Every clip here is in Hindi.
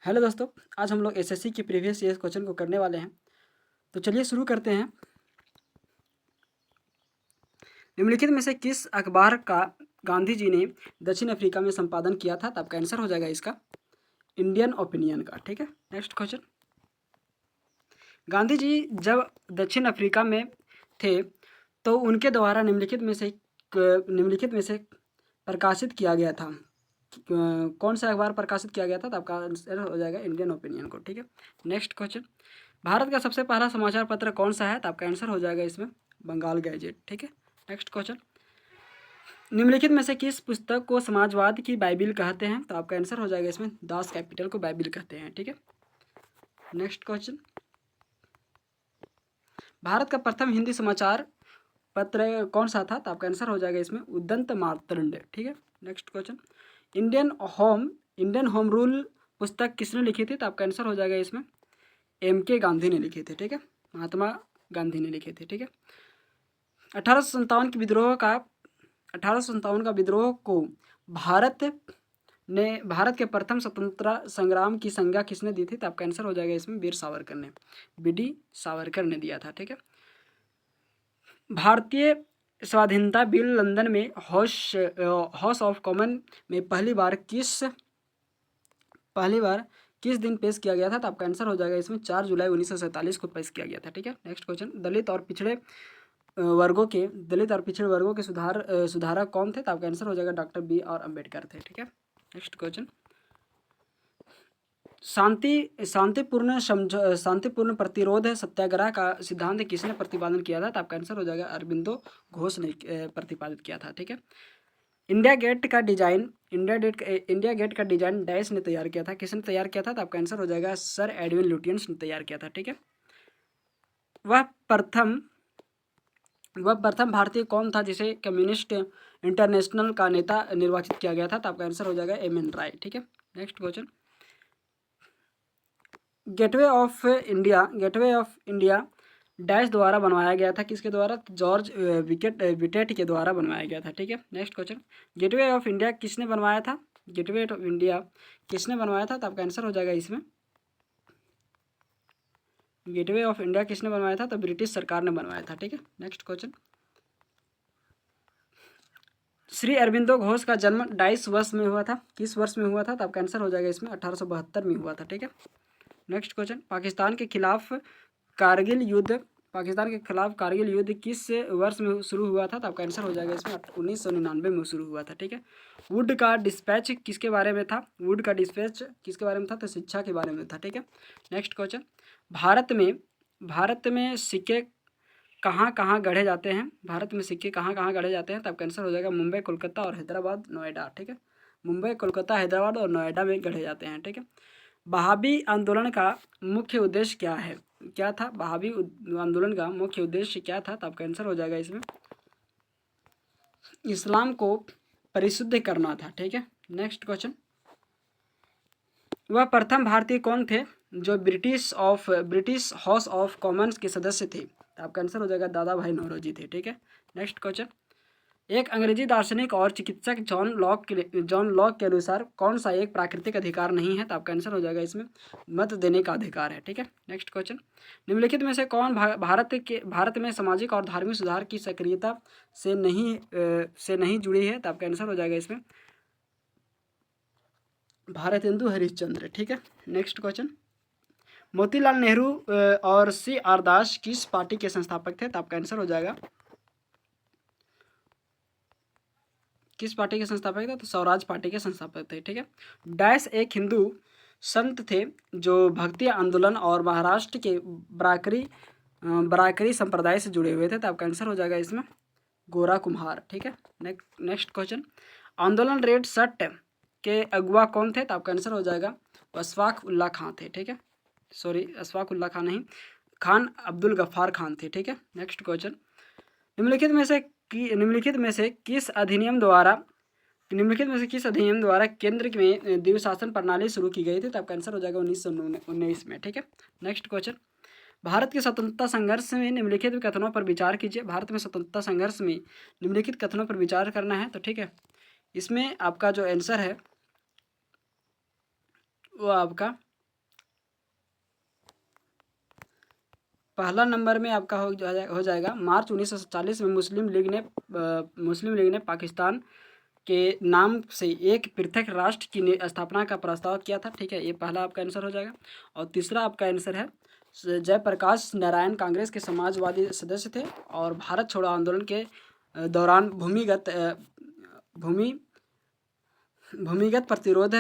हेलो दोस्तों, आज हम लोग एसएससी की प्रीवियस ईयर क्वेश्चन को करने वाले हैं। तो चलिए शुरू करते हैं। निम्नलिखित में से किस अखबार का गांधी जी ने दक्षिण अफ्रीका में संपादन किया था? तो आपका आंसर हो जाएगा इसका इंडियन ओपिनियन का। ठीक है, नेक्स्ट क्वेश्चन। गांधी जी जब दक्षिण अफ्रीका में थे तो उनके द्वारा निम्नलिखित में से प्रकाशित किया गया था। कौन सा अखबार प्रकाशित किया गया था? तो आपका आंसर हो जाएगा इंडियन ओपिनियन को। ठीक है, नेक्स्ट क्वेश्चन। भारत का सबसे पहला समाचार पत्र कौन सा है? तो आपका आंसर हो जाएगा इसमें बंगाल गैजेट। ठीक है, नेक्स्ट क्वेश्चन। निम्नलिखित में से किस पुस्तक को समाजवाद की बाइबिल कहते हैं? तो आपका आंसर हो जाएगा इसमें दास कैपिटल को बाइबिल कहते हैं। ठीक है, नेक्स्ट क्वेश्चन। भारत का प्रथम हिंदी समाचार पत्र कौन सा था? तो आपका आंसर हो जाएगा इसमें उद्दंत मार्तंड। ठीक है, next question. Indian home rule पुस्तक किसने लिखी थी? तो आपका आंसर हो जाएगा इसमें MK गांधी ने लिखे थे। ठीक है, महात्मा गांधी ने लिखे थे। ठीक है, 1857 का विद्रोह को भारत के प्रथम स्वतंत्रता संग्राम की संज्ञा किसने दी थी? तो आपका आंसर हो जाएगा इसमें वीर सावरकर ने, BD सावरकर ने दिया था। ठीक है, भारतीय स्वाधीनता बिल लंदन में हाउस ऑफ कॉमन में पहली बार किस दिन पेश किया गया था? तो आपका आंसर हो जाएगा इसमें 4 जुलाई 1947 को पेश किया गया था। ठीक है, नेक्स्ट क्वेश्चन। दलित और पिछड़े वर्गों के सुधारक कौन थे? तो आपका आंसर हो जाएगा डॉक्टर BR अम्बेडकर थे। ठीक है, नेक्स्ट क्वेश्चन। शांतिपूर्ण प्रतिरोध सत्याग्रह का सिद्धांत किसने प्रतिपादन किया था? तो आपका आंसर हो जाएगा अरबिंदो घोष ने प्रतिपादित किया था। ठीक है, इंडिया गेट का डिजाइन डैश ने तैयार किया था। किसने तैयार किया था? तो आपका आंसर हो जाएगा सर एडविन लुटियंस ने तैयार किया था। ठीक है, वह प्रथम भारतीय कौन था जिसे कम्युनिस्ट इंटरनेशनल का नेता निर्वाचित किया गया था? तो आपका आंसर हो जाएगा MN राय। ठीक है, next question. Gateway of India dash द्वारा बनवाया गया था। किसके द्वारा? जॉर्ज विटेट के द्वारा बनवाया गया था। ठीक है, next question. Gateway of India किसने बनवाया था? गेटवे ऑफ इंडिया किसने बनवाया था? तो आपका आंसर हो जाएगा इसमें गेटवे ऑफ इंडिया किसने बनवाया था? तो ब्रिटिश सरकार ने बनवाया था। ठीक है, नेक्स्ट क्वेश्चन। श्री अरबिंदो घोष का जन्म 22 वर्ष में हुआ था। किस वर्ष में हुआ था? तो आपका आंसर हो जाएगा इसमें 1872 में हुआ था। ठीक है, नेक्स्ट क्वेश्चन। पाकिस्तान के खिलाफ कारगिल युद्ध किस वर्ष में शुरू हुआ था? तो आपका आंसर हो जाएगा इसमें 1999 में शुरू हुआ था। ठीक है, वुड का डिस्पैच किसके बारे में था? तो शिक्षा के बारे में था। ठीक है, नेक्स्ट क्वेश्चन। भारत में सिक्के कहाँ कहाँ गढ़े जाते हैं? तो आपका आंसर हो जाएगा मुंबई, कोलकाता और हैदराबाद, नोएडा। ठीक है, मुंबई, कोलकाता, हैदराबाद और नोएडा में गढ़े जाते हैं। ठीक है, बहाबी आंदोलन का मुख्य उद्देश्य क्या था? बहाबी आंदोलन का मुख्य उद्देश्य क्या था? तो आपका आंसर हो जाएगा इसमें इस्लाम को परिशुद्ध करना था। ठीक है, नेक्स्ट क्वेश्चन। वह प्रथम भारतीय कौन थे जो ब्रिटिश हाउस ऑफ कॉमन्स के सदस्य थे? तो आपका आंसर हो जाएगा दादा भाई नौरोजी थे। ठीक है, नेक्स्ट क्वेश्चन। एक अंग्रेजी दार्शनिक और चिकित्सक जॉन लॉक के अनुसार कौन सा एक प्राकृतिक अधिकार नहीं है? तो आपका आंसर हो जाएगा इसमें मत देने का अधिकार है। ठीक है, नेक्स्ट क्वेश्चन। निम्नलिखित में से कौन भारत में सामाजिक और धार्मिक सुधार की सक्रियता से नहीं जुड़ी है? तो आपका आंसर हो जाएगा इसमें भारतेंदु हरिश्चंद्र। ठीक है, नेक्स्ट क्वेश्चन। मोतीलाल नेहरू और CR दास किस पार्टी के संस्थापक थे? तो आपका आंसर हो जाएगा किस पार्टी के संस्थापक थे? तो स्वराज पार्टी के संस्थापक थे। ठीक है, डैश एक हिंदू संत थे जो भक्ति आंदोलन और महाराष्ट्र के बराकरी संप्रदाय से जुड़े हुए थे। तो आपका आंसर हो जाएगा इसमें गोरा कुम्हार। ठीक है, नेक्स्ट क्वेश्चन। आंदोलन रेड शर्ट के अगुआ कौन थे? तो आपका आंसर हो जाएगा अशफाक उल्ला खां थे। ठीक है, सॉरी, अशफाक उल्ला खां नहीं, खान अब्दुल गफ्फार खान थे। ठीक है, नेक्स्ट क्वेश्चन। निम्नलिखित में से किस अधिनियम द्वारा केंद्र में द्विशासन प्रणाली शुरू की गई थी? तो आपका आंसर हो जाएगा 1919 में। ठीक है, नेक्स्ट क्वेश्चन। भारत के स्वतंत्रता संघर्ष में निम्नलिखित कथनों पर विचार कीजिए। भारत में स्वतंत्रता संघर्ष में निम्नलिखित कथनों पर विचार करना है। तो ठीक है, इसमें आपका जो आंसर है वो आपका पहला नंबर में आपका हो जाएगा मार्च 1947 में मुस्लिम लीग ने पाकिस्तान के नाम से एक पृथक राष्ट्र की स्थापना का प्रस्ताव किया था। ठीक है, ये पहला आपका आंसर हो जाएगा। और तीसरा आपका आंसर है जयप्रकाश नारायण कांग्रेस के समाजवादी सदस्य थे और भारत छोड़ो आंदोलन के दौरान भूमिगत प्रतिरोध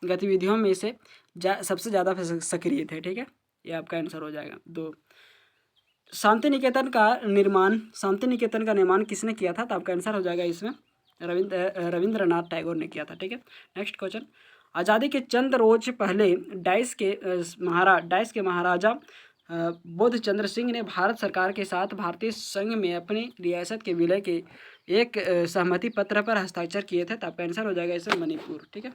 गतिविधियों में से सबसे ज़्यादा सक्रिय थे। ठीक है, ये आपका आंसर हो जाएगा। 2, शांति निकेतन का निर्माण किसने किया था? तो आपका आंसर हो जाएगा इसमें रविंद्रनाथ टैगोर ने किया था। ठीक है, नेक्स्ट क्वेश्चन, आज़ादी के चंद रोज पहले डाइस के महाराजा बोध चंद्र सिंह ने भारत सरकार के साथ भारतीय संघ में अपनी रियासत के विलय के एक सहमति पत्र पर हस्ताक्षर किए थे। तो आपका आंसर हो जाएगा इसमें मणिपुर। ठीक है,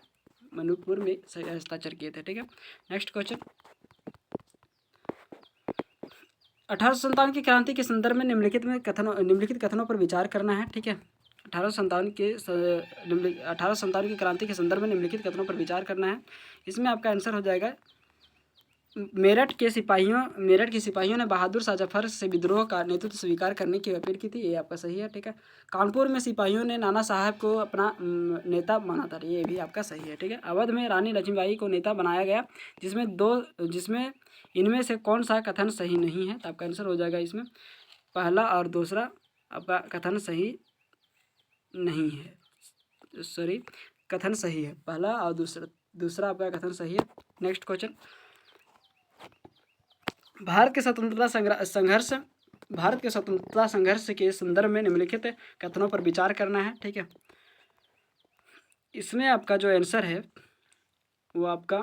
मणिपुर में हस्ताक्षर किए थे। ठीक है, नेक्स्ट क्वेश्चन, 1857 की क्रांति के संदर्भ में निम्नलिखित कथनों पर विचार करना है। ठीक है, 1857 की क्रांति के संदर्भ में निम्नलिखित कथनों पर विचार करना है। इसमें आपका आंसर हो जाएगा मेरठ के सिपाहियों ने बहादुर शाह जफर से विद्रोह का नेतृत्व स्वीकार करने की अपील की थी। ये आपका सही है। ठीक है, कानपुर में सिपाहियों ने नाना साहब को अपना नेता माना था। ये भी आपका सही है। ठीक है, अवध में रानी लक्ष्मीबाई को नेता बनाया गया, जिसमें इनमें से कौन सा कथन सही नहीं है? तो आपका आंसर हो जाएगा इसमें पहला और दूसरा आपका कथन सही नहीं है। सॉरी, कथन सही है, पहला और दूसरा आपका कथन सही है। नेक्स्ट क्वेश्चन, भारत के स्वतंत्रता संघर्ष के संदर्भ में निम्नलिखित कथनों पर विचार करना है। ठीक है, इसमें आपका जो आंसर है वो आपका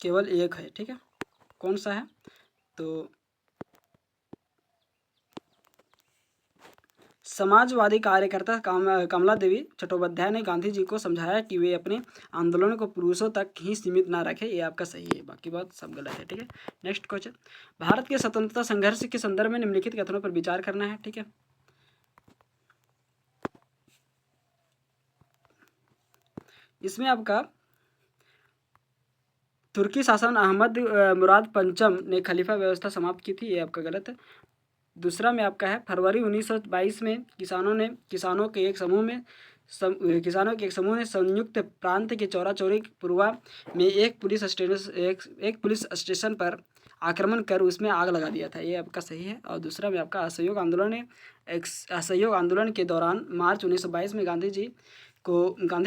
केवल एक है। ठीक है, कौन सा है? तो समाजवादी कार्यकर्ता कमला देवी चट्टोपाध्याय ने गांधी जी को समझाया कि वे अपने आंदोलन को पुरुषों तक ही सीमित ना रखें। ये आपका सही है, बाकी बात सब गलत है। ठीक है, नेक्स्ट क्वेश्चन, भारत के स्वतंत्रता संघर्ष के संदर्भ में निम्नलिखित कथनों पर विचार करना है। ठीक है, इसमें आपका तुर्की शासन अहमद मुराद पंचम ने खलीफा व्यवस्था समाप्त की थी। ये आपका गलत है। दूसरा में आपका है फरवरी 1922 में किसानों के एक समूह ने संयुक्त प्रांत के चौरा-चौरी पुरवा में एक पुलिस स्टेशन पर आक्रमण कर उसमें आग लगा दिया था। ये आपका सही है। और दूसरा में आपका असहयोग आंदोलन के दौरान मार्च 1922 में गांधी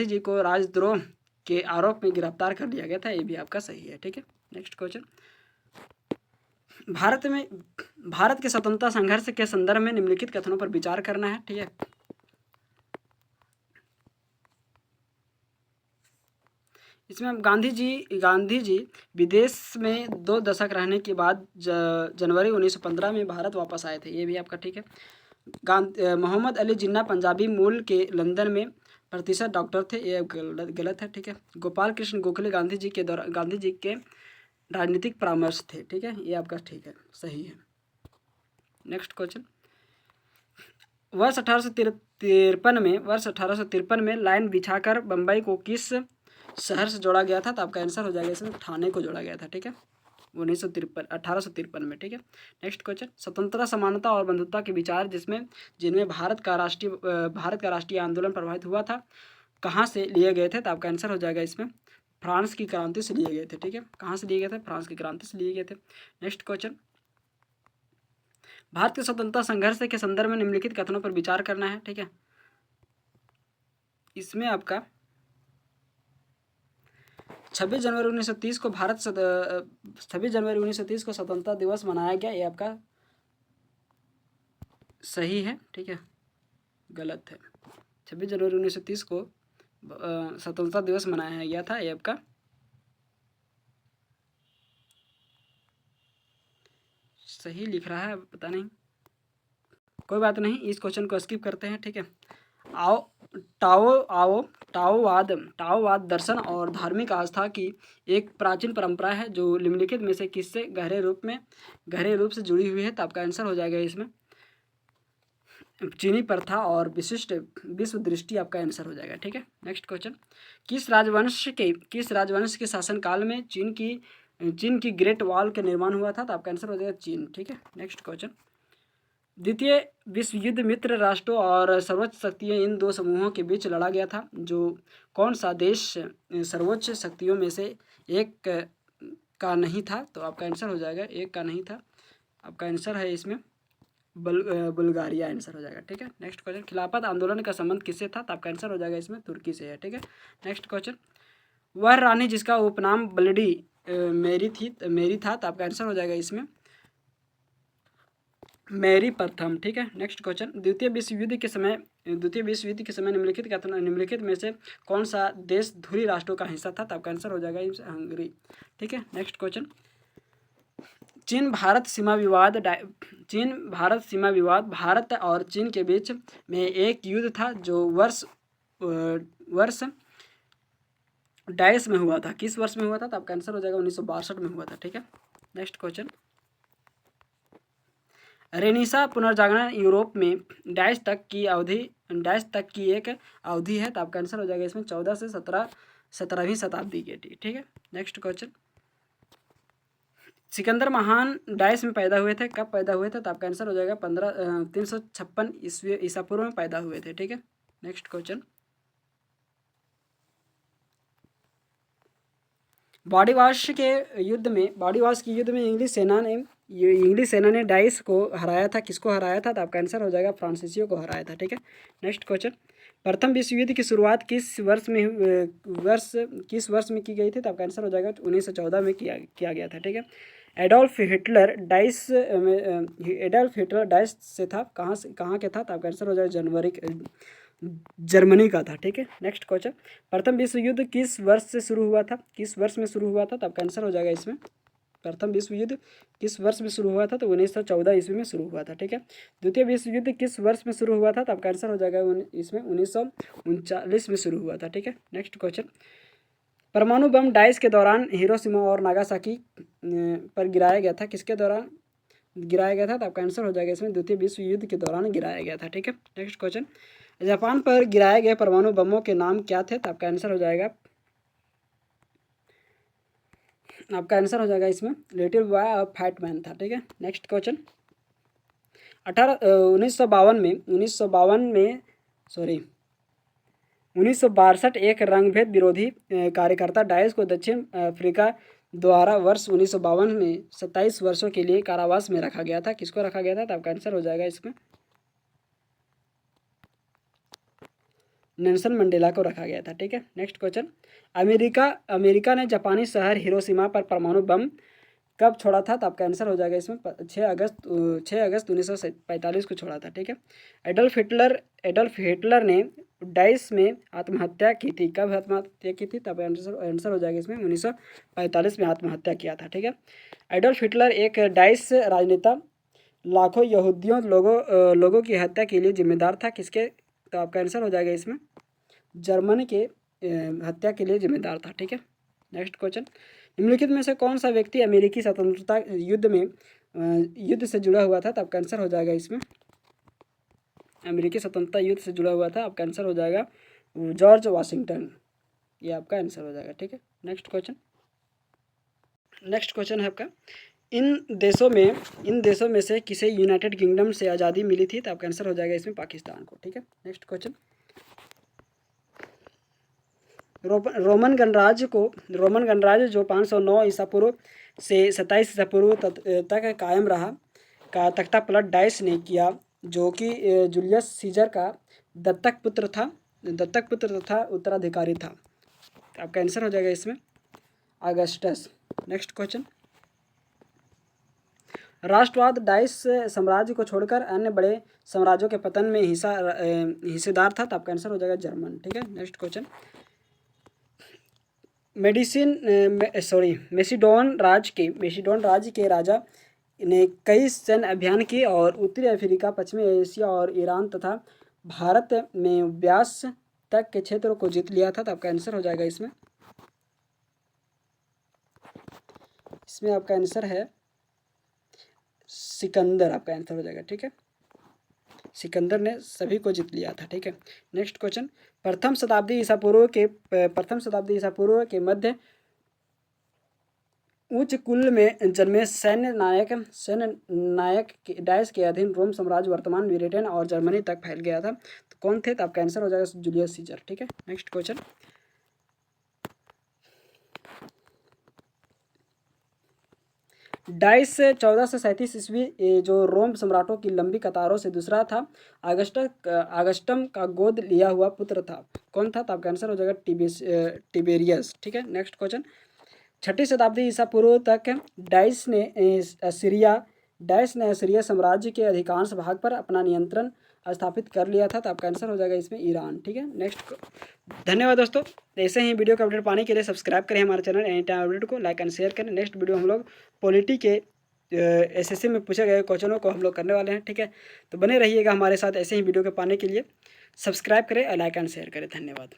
जी को राजद्रोह के आरोप में गिरफ्तार कर लिया गया था। ये भी आपका सही है। ठीक है, नेक्स्ट क्वेश्चन, भारत के स्वतंत्रता संघर्ष के संदर्भ में निम्नलिखित कथनों पर विचार करना है। ठीक है, इसमें गांधी जी विदेश में 2 दशक रहने के बाद जनवरी 1915 में भारत वापस आए थे। ये भी आपका ठीक है। मोहम्मद अली जिन्ना पंजाबी मूल के लंदन में प्रतिशत डॉक्टर थे। ये गलत है। ठीक है, गोपाल कृष्ण गोखले गांधी जी के राजनीतिक परामर्श थे। ठीक है, ये आपका ठीक है, सही है। नेक्स्ट क्वेश्चन, वर्ष 1853 में लाइन बिछाकर बम्बई को किस शहर से जोड़ा गया था? तो आपका आंसर हो जाएगा इसमें ठाणे को जोड़ा गया था। ठीक है, 1853 में। ठीक है, नेक्स्ट क्वेश्चन, स्वतंत्रता, समानता और बंधुत्व के विचार जिनमें भारत का राष्ट्रीय आंदोलन प्रभावित हुआ था, कहाँ से लिए गए थे? तो आपका आंसर हो जाएगा इसमें फ्रांस की क्रांति से लिए गए थे। ठीक है, कहाँ से लिए गए थे? फ्रांस की क्रांति से लिए गए थे। नेक्स्ट क्वेश्चन, भारत के स्वतंत्रता संघर्ष के संदर्भ में निम्नलिखित कथनों पर विचार करना है। ठीक है, इसमें आपका 26 जनवरी 1930 को 26 जनवरी 1930 को स्वतंत्रता दिवस मनाया गया। ये आपका सही है। ठीक है, गलत है। 26 जनवरी 1930 को स्वतंत्रता दिवस मनाया गया था। ये आपका सही लिख रहा है, पता नहीं, कोई बात नहीं, इस क्वेश्चन को स्किप करते हैं। ठीक है, टाओवाद दर्शन और धार्मिक आस्था की एक प्राचीन परंपरा है जो निम्नलिखित में से किससे गहरे रूप से जुड़ी हुई है? तो आपका आंसर हो जाएगा इसमें चीनी प्रथा और विशिष्ट विश्व दृष्टि आपका आंसर हो जाएगा। ठीक है, नेक्स्ट क्वेश्चन, किस राजवंश के शासनकाल में चीन की चीन की ग्रेट वॉल का निर्माण हुआ था, तो आपका आंसर हो जाएगा चीन। ठीक है, नेक्स्ट क्वेश्चन। द्वितीय विश्व युद्ध मित्र राष्ट्रों और सर्वोच्च शक्तियाँ इन दो समूहों के बीच लड़ा गया था। जो कौन सा देश सर्वोच्च शक्तियों में से एक का नहीं था, तो आपका आंसर हो जाएगा एक का नहीं था, आपका आंसर है इसमें बुल्गारिया आंसर हो जाएगा। ठीक है, नेक्स्ट क्वेश्चन। खिलाफत आंदोलन का संबंध किससे था, तो आपका आंसर हो जाएगा इसमें तुर्की से है। ठीक है, नेक्स्ट क्वेश्चन। वह रानी जिसका उपनाम ब्लडी मेरी था, तो आपका आंसर हो जाएगा इसमें मैरी प्रथम। ठीक है, नेक्स्ट क्वेश्चन। द्वितीय विश्व युद्ध के समय निम्नलिखित में से कौन सा देश धुरी राष्ट्रों का हिस्सा था, तो आपका आंसर हो जाएगा हंगरी। ठीक है, नेक्स्ट क्वेश्चन। चीन भारत सीमा विवाद भारत और चीन के बीच में एक युद्ध था जो वर्ष डैश में हुआ था। किस वर्ष में हुआ था, तो आपका आंसर हो जाएगा 1962 में हुआ था। ठीक है, नेक्स्ट क्वेश्चन। रेनेसां पुनर्जागरण यूरोप में डैश तक की एक अवधि है, तो आपका आंसर हो जाएगा इसमें 14 से 17वीं शताब्दी के। ठीक है, नेक्स्ट क्वेश्चन। सिकंदर महान डैश में पैदा हुए थे, कब पैदा हुए थे, तो आपका आंसर हो जाएगा 356 ईसा पूर्व में पैदा हुए थे। ठीक है, नेक्स्ट क्वेश्चन। बॉडीवाश के युद्ध में इंग्लिश सेना ने डाइस को हराया था। किसको हराया था, तो आपका आंसर हो जाएगा फ्रांसीसियों को हराया था। ठीक है, नेक्स्ट क्वेश्चन। प्रथम विश्व युद्ध की शुरुआत किस वर्ष में की गई थी, तो आपका आंसर हो जाएगा 1914 में किया गया था। ठीक है, एडोल्फ हिटलर डाइस से था, कहाँ के था, तो आपका आंसर हो जाएगा जर्मनी का था। ठीक है, नेक्स्ट क्वेश्चन। प्रथम विश्व युद्ध किस वर्ष में शुरू हुआ था, तो आपका आंसर हो जाएगा इसमें प्रथम विश्व युद्ध किस वर्ष में शुरू हुआ था, तो 1914 ईस्वी में शुरू हुआ था। ठीक है, द्वितीय विश्व युद्ध किस वर्ष में शुरू हुआ था, तो आपका आंसर हो जाएगा इसमें 1939 में शुरू हुआ था। ठीक है, नेक्स्ट क्वेश्चन। परमाणु बम डाइस के दौरान हिरोशिमा और नागासाकी पर गिराया गया था, किसके दौरान गिराया गया था, तो आपका आंसर हो जाएगा इसमें द्वितीय विश्व युद्ध के दौरान गिराया गया था। ठीक है, नेक्स्ट क्वेश्चन। जापान पर गिराए गए परमाणु बमों के नाम क्या थे, तो आपका आंसर हो जाएगा इसमें लिटिल बॉय और फैट मैन था। ठीक है, नेक्स्ट क्वेश्चन। 1962 एक रंगभेद विरोधी कार्यकर्ता डाइस को दक्षिण अफ्रीका द्वारा वर्ष 1952 में 27 वर्षों के लिए कारावास में रखा गया था। किसको रखा गया था, तो आपका आंसर हो जाएगा इसमें नेल्सन मंडेला को रखा गया था। ठीक है, नेक्स्ट क्वेश्चन। अमेरिका ने जापानी शहर हिरोशिमा पर परमाणु बम कब छोड़ा था, तो आपका आंसर हो जाएगा इसमें 6 अगस्त 1945 को छोड़ा था। ठीक है, एडोल्फ हिटलर ने डाइस में आत्महत्या की थी, कब आत्महत्या की थी, तब आंसर हो जाएगा इसमें 1945 में आत्महत्या किया था। ठीक है, एडोल्फ हिटलर एक डाइस राजनेता लाखों यहूदियों लोगों की हत्या के लिए जिम्मेदार था, किसके, तो आपका आंसर हो जाएगा इसमें जर्मनी के हत्या के लिए जिम्मेदार था। ठीक है, नेक्स्ट क्वेश्चन। निम्नलिखित में से कौन सा व्यक्ति अमेरिकी स्वतंत्रता युद्ध से जुड़ा हुआ था, तो आपका आंसर हो जाएगा इसमें अमेरिकी स्वतंत्रता युद्ध से जुड़ा हुआ था, आपका आंसर हो जाएगा जॉर्ज वाशिंगटन, ये आपका आंसर हो जाएगा। ठीक है, नेक्स्ट क्वेश्चन है आपका। इन देशों में से किसे यूनाइटेड किंगडम से आज़ादी मिली थी, तो आपका आंसर हो जाएगा इसमें पाकिस्तान को। ठीक है, नेक्स्ट क्वेश्चन। रोमन गणराज्य जो 509 ईसा पूर्व से 27 ईसा पूर्व तक कायम रहा का तख्ता पलट डाइस ने किया, जो कि जूलियस सीजर का दत्तक पुत्र तथा उत्तराधिकारी था। आपका आंसर हो जाएगा इसमें अगस्टस। Next question. राष्ट्रवाद डाइस साम्राज्य को छोड़कर अन्य बड़े साम्राज्यों के पतन में हिस्सेदार था, तो आपका आंसर हो जाएगा जर्मन। ठीक है, नेक्स्ट क्वेश्चन। मेसिडोन राज्य के राजा ने कई सैन्य अभियान किए और उत्तरी अफ्रीका, पश्चिमी एशिया और ईरान तथा भारत में व्यास तक के क्षेत्रों को जीत लिया था, तो आपका आंसर हो जाएगा इसमें आपका आंसर है सिकंदर, आपका आंसर हो जाएगा। ठीक है, सिकंदर ने सभी को जीत लिया था। ठीक है, नेक्स्ट क्वेश्चन। प्रथम शताब्दी ईसा पूर्व के मध्य उच्च कुल में जन्मे सैन्य नायक डायस के अधीन रोम साम्राज्य वर्तमान ब्रिटेन और जर्मनी तक फैल गया था। तो कौन थे? तो आपका आंसर हो जाएगा जूलियस सीजर। ठीक है, नेक्स्ट क्वेश्चन। डाइस 1437 ईस्वी जो रोम सम्राटों की लंबी कतारों से दूसरा था। आगस्टम का गोद लिया हुआ पुत्र था। कौन था? तो आपका आंसर हो जाएगा टिबेरियस। ठीक है, नेक्स्ट क्वेश्चन। 6ठी शताब्दी ईसा पूर्व तक डाइस ने असीरिया साम्राज्य के अधिकांश भाग पर अपना नियंत्रण स्थापित कर लिया था। तो आपका आंसर हो जाएगा इसमें ईरान। ठीक है, नेक्स्ट। धन्यवाद दोस्तों, ऐसे ही वीडियो का अपडेट पाने के लिए सब्सक्राइब करें हमारे चैनल एनी टाइम अपडेट को, लाइक एंड शेयर करें। नेक्स्ट वीडियो हम लोग पॉलिटी के एसएससी में पूछे गए क्वेश्चनों को हम लोग करने वाले हैं। ठीक है, तो बने रहिएगा हमारे साथ ऐसे ही वीडियो के पाने के लिए। सब्सक्राइब करें और लाइक एंड शेयर करें। धन्यवाद।